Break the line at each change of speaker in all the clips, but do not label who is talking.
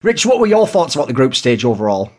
Rich, what were your thoughts about the group stage overall?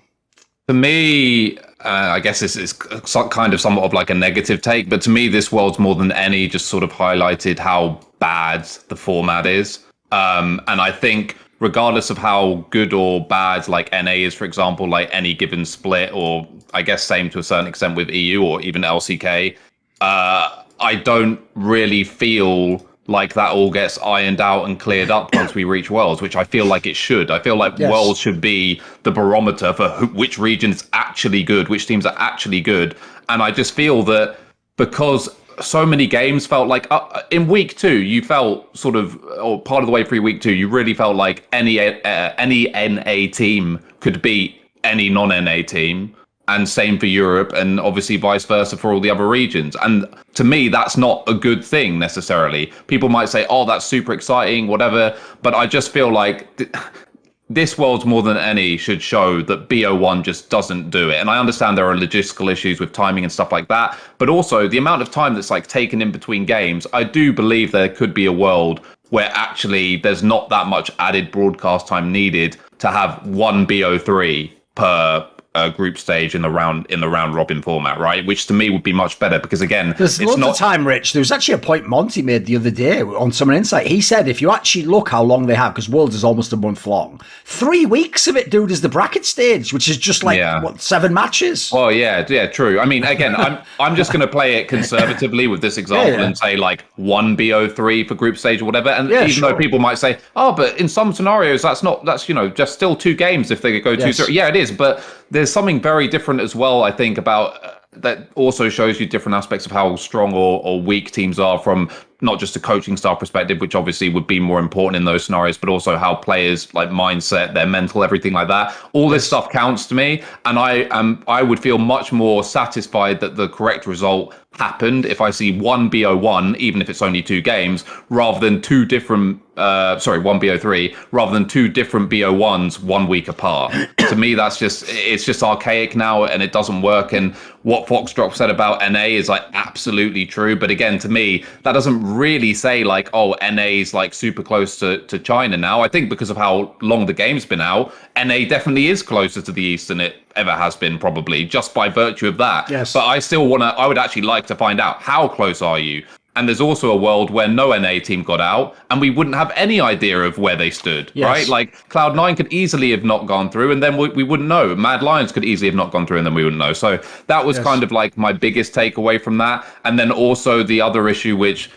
For me, I guess this is kind of somewhat of like a negative take, but to me, this Worlds more than any just sort of highlighted how bad the format is. And I think regardless of how good or bad like NA is, for example, like any given split, or I guess same to a certain extent with EU or even LCK, I don't really feel like that all gets ironed out and cleared up once we reach Worlds, which I feel like it should. I feel like Worlds should be the barometer for which region is actually good, which teams are actually good. And I just feel that because so many games felt like in week 2, you felt sort of, or part of the way through week 2, you really felt like any NA team could beat any non-NA team. And same for Europe, and obviously vice versa for all the other regions. And to me, that's not a good thing necessarily. People might say, oh, that's super exciting, whatever. But I just feel like this Worlds more than any should show that BO1 just doesn't do it. And I understand there are logistical issues with timing and stuff like that. But also the amount of time that's like taken in between games, I do believe there could be a world where actually there's not that much added broadcast time needed to have one BO3 per group stage in the round robin format, right? Which to me would be much better because again,
there's loads of time, Rich. There was actually a point Monty made the other day on Summer Insight. He said if you actually look how long they have, because Worlds is almost a month long, 3 weeks of it, dude, is the bracket stage, which is just like what, 7 matches.
Well, yeah, true. I mean, again, I'm just going to play it conservatively with this example and say like 1 BO3 for group stage or whatever. And even though people might say, oh, but in some scenarios that's just still 2 games if they go 2-0. Yeah, it is, but there's something very different as well, I think, about that also shows you different aspects of how strong or weak teams are from not just a coaching style perspective, which obviously would be more important in those scenarios, but also how players like mindset, their mental, everything like that. All this stuff counts to me. And I would feel much more satisfied that the correct result happened if I see 1 BO1, even if it's only 2 games, rather than 2 different 1 BO3, rather than 2 different BO1s 1 week apart. To me, it's just archaic now and it doesn't work. And what Foxdrop said about NA is like absolutely true. But again, to me, that doesn't really say like, oh, NA's like super close to China now. I think because of how long the game's been out, NA definitely is closer to the East than it ever has been, probably just by virtue of that.
Yes.
But I would actually like to find out how close are you? And there's also a world where no NA team got out and we wouldn't have any idea of where they stood, right? Like Cloud9 could easily have not gone through and then we wouldn't know. Mad Lions could easily have not gone through and then we wouldn't know. So that was kind of like my biggest takeaway from that. And then also the other issue, which,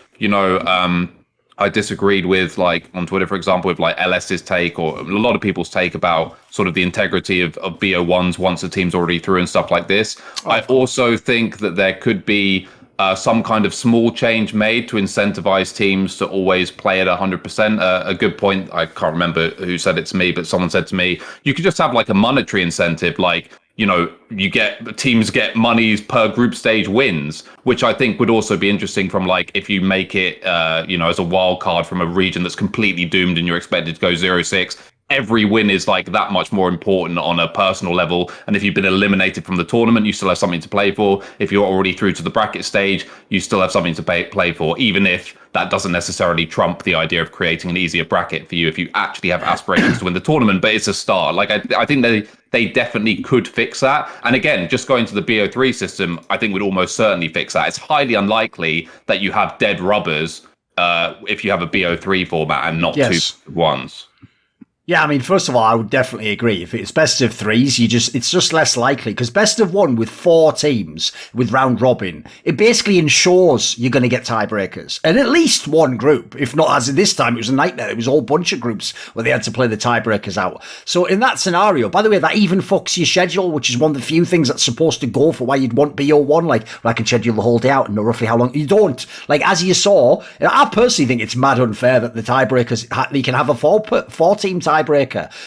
I disagreed with, like on Twitter, for example, with like LS's take or a lot of people's take about sort of the integrity of BO1s once the team's already through and stuff like this. I also think that there could be some kind of small change made to incentivize teams to always play at 100%. A good point, I can't remember who said it to me, but someone said to me, you could just have like a monetary incentive, like, teams get monies per group stage wins, which I think would also be interesting from like if you make it, as a wild card from a region that's completely doomed and you're expected to go 0-6. Every win is like that much more important on a personal level. And if you've been eliminated from the tournament, you still have something to play for. If you're already through to the bracket stage, you still have something to play for, even if that doesn't necessarily trump the idea of creating an easier bracket for you if you actually have aspirations to win the tournament. But it's a start. Like I think they definitely could fix that. And again, just going to the BO3 system, I think would almost certainly fix that. It's highly unlikely that you have dead rubbers if you have a BO3 format and not 2 ones.
Yeah, I mean, first of all, I would definitely agree. If it's best of 3s, it's just less likely because best of 1 with 4 teams with round robin, it basically ensures you're going to get tiebreakers and at least one group. If not, as in this time, it was a nightmare. It was a whole bunch of groups where they had to play the tiebreakers out. So in that scenario, by the way, that even fucks your schedule, which is one of the few things that's supposed to go for why you'd want BO1. Like, well, I can schedule the whole day out and know roughly how long. You don't. Like, as you saw, I personally think it's mad unfair that the tiebreakers, they can have a 4-team tiebreaker.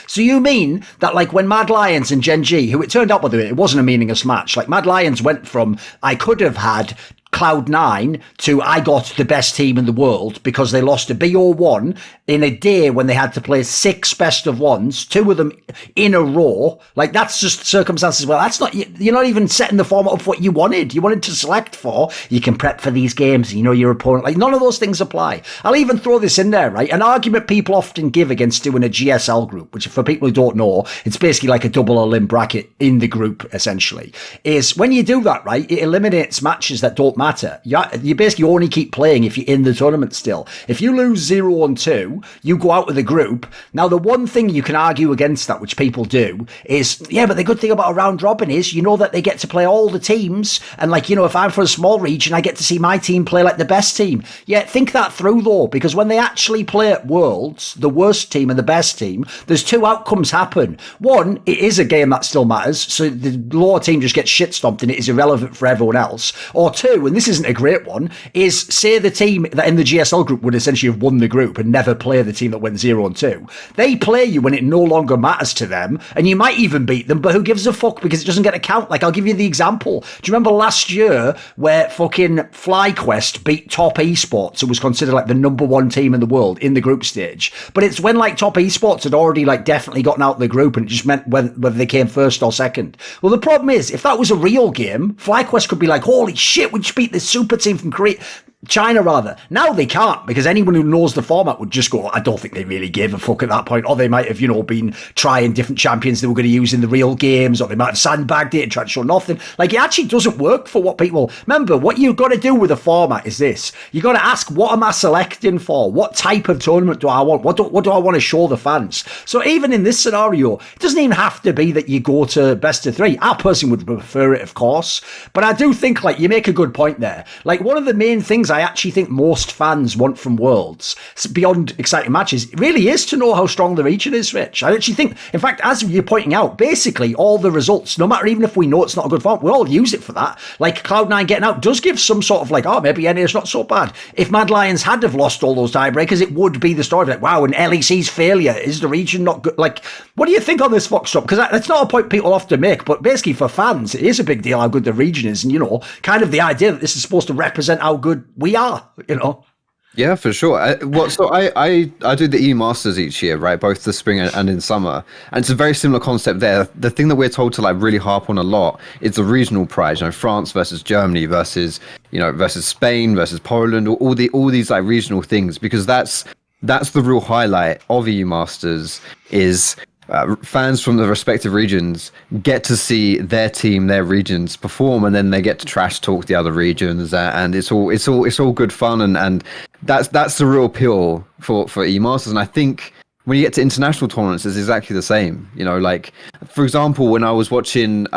So you mean that like when Mad Lions and Gen G, who it turned out, by the way, it wasn't a meaningless match. Like Mad Lions went from, I could have had Cloud9 to I got the best team in the world because they lost to BO1 in a day when they had to play 6 best of ones, 2 of them in a row. Like, that's just circumstances. Well, that's not, you're not even setting the format up for what you wanted. You wanted to select for, you can prep for these games, you know your opponent. Like, none of those things apply. I'll even throw this in there, right? An argument people often give against doing a GSL group, which for people who don't know, it's basically like a double or limb bracket in the group, essentially, is when you do that, right, it eliminates matches that don't matter. You basically only keep playing if you're in the tournament still. If you lose 0-2, you go out of the group. Now, the one thing you can argue against that, which people do, is, yeah, but the good thing about a round robin is you know that they get to play all the teams. And, like, you know, if I'm for a small region, I get to see my team play like the best team. Yeah, think that through, though, because when they actually play at Worlds, the worst team and the best team, there's 2 outcomes happen. One, it is a game that still matters, so the lower team just gets shit stomped and it is irrelevant for everyone else. Or 2, and this isn't a great one, is say the team that in the GSL group would essentially have won the group and never play the team that went 0-2. They play you when it no longer matters to them, and you might even beat them, but who gives a fuck, because it doesn't get a count. Like, I'll give you the example. Do you remember last year where fucking FlyQuest beat Top Esports, who was considered like the #1 team in the world in the group stage? But it's when like Top Esports had already like definitely gotten out of the group, and it just meant whether they came first or second. Well, the problem is, if that was a real game, FlyQuest could be like, holy shit, we just beat this super team from China rather. Now they can't, because anyone who knows the format would just go, I don't think they really gave a fuck at that point. Or they might have, you know, been trying different champions they were going to use in the real games, or they might have sandbagged it and tried to show nothing. Like, it actually doesn't work for what people... Remember, what you've got to do with a format is this. You've got to ask, what am I selecting for? What type of tournament do I want? What do I want to show the fans? So even in this scenario, it doesn't even have to be that you go to best of 3. I personally would prefer it, of course. But I do think, like, you make a good point there. Like, one of the main things I actually think most fans want from Worlds, beyond exciting matches, really is to know how strong the region is, Rich. I actually think, in fact, as you're pointing out, basically all the results, no matter even if we know it's not a good form, we all use it for that. Like, Cloud9 getting out does give some sort of like, oh, maybe NA is not so bad. If Mad Lions had have lost all those tiebreakers, it would be the story of like, wow, and LEC's failure, is the region not good? Like, what do you think on this, Foxtrot? Because that's not a point people often make, but basically for fans, it is a big deal how good the region is, and, you know, kind of the idea that this is supposed to represent how good we are, you know?
Yeah, for sure. I do the EU Masters each year, right? Both the spring and in summer. And it's a very similar concept there. The thing that we're told to like really harp on a lot is the regional prize, you know, France versus Germany versus Spain versus Poland, all these like regional things, because that's the real highlight of EU Masters is fans from the respective regions get to see their team, their regions perform, and then they get to trash talk the other regions, and it's all good fun, and that's the real appeal for E-Masters. And I think when you get to international tournaments, it's exactly the same. You know, like, for example, when I was watching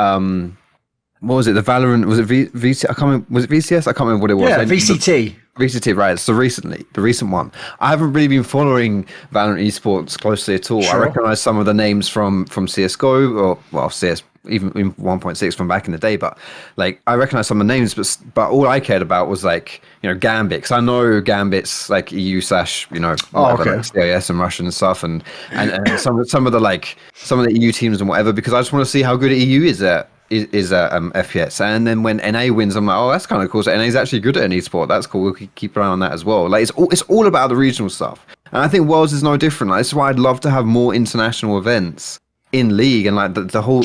what was it, the Valorant, was it VC? I can't remember, was it VCS? I can't remember what it was.
Yeah, VCT.
VCT, right? So the recent one. I haven't really been following Valorant esports closely at all. Sure. I recognize some of the names from CS:GO, or well, CS, even 1.6 from back in the day. But like, I recognize some of the names, but all I cared about was like, you know, Gambit, because I know Gambit's like EU / you know, whatever, like CIS and Russian and stuff, and some of the EU teams and whatever, because I just want to see how good EU is at FPS. And then when NA wins, I'm like, oh, that's kind of cool. So NA's actually good at an esport. That's cool. We'll keep an eye on that as well. Like, it's all about the regional stuff. And I think Worlds is no different. Like, that's why I'd love to have more international events in League, and like the whole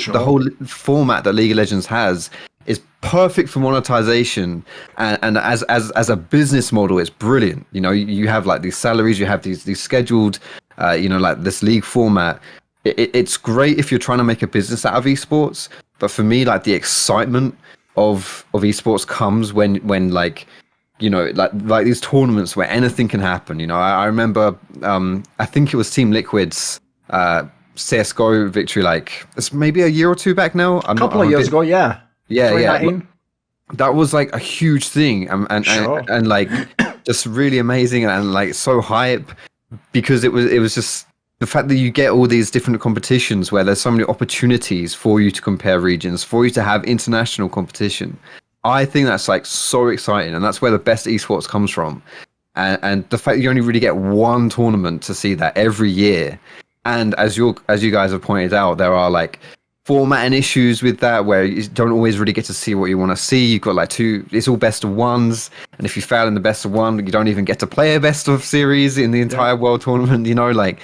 format that League of Legends has is perfect for monetization, and as a business model, it's brilliant. You know, you have like these salaries, you have these scheduled, you know, like this league format. It's great if you're trying to make a business out of esports. But for me, like, the excitement of esports comes when like, you know, like these tournaments where anything can happen. You know, I remember, I think it was Team Liquid's CS:GO victory, like, it's maybe a year or two back now.
A couple of years ago, yeah.
Yeah. That was like a huge thing, and like just really amazing, and like so hype, because it was just the fact that you get all these different competitions where there's so many opportunities for you to compare regions, for you to have international competition. I think that's like so exciting, and that's where the best esports comes from. And the fact that you only really get one tournament to see that every year, and as you guys have pointed out, there are like formatting issues with that where you don't always really get to see what you want to see. You've got like it's all best of ones, and if you fail in the best of one, you don't even get to play a best of series in the entire world tournament. Like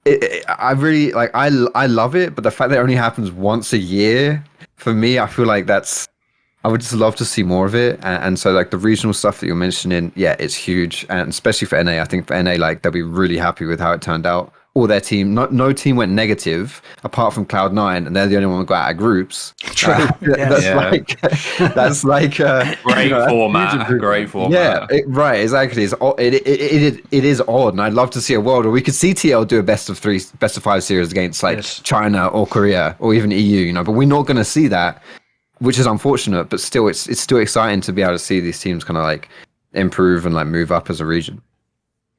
I really like I love it, but the fact that it only happens once a year, for me, I feel like I would just love to see more of it. And so like the regional stuff that you're mentioning, yeah, it's huge, and especially for NA. I think for NA, like they'll be really happy with how it turned out. All their team, no team went negative apart from Cloud9, and they're the only one that got out of groups.
True.
That's like
great format. Great format.
Yeah, right. Exactly. It is odd, and I'd love to see a world where we could see TL do a best of 3, best of 5 series against like China or Korea or even EU. But we're not going to see that, which is unfortunate. But still, it's still exciting to be able to see these teams kind of like improve and like move up as a region.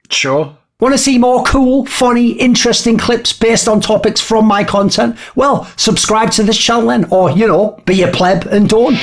Sure. Want to see more cool, funny, interesting clips based on topics from my content? Well, subscribe to this channel then, or, be a pleb and don't.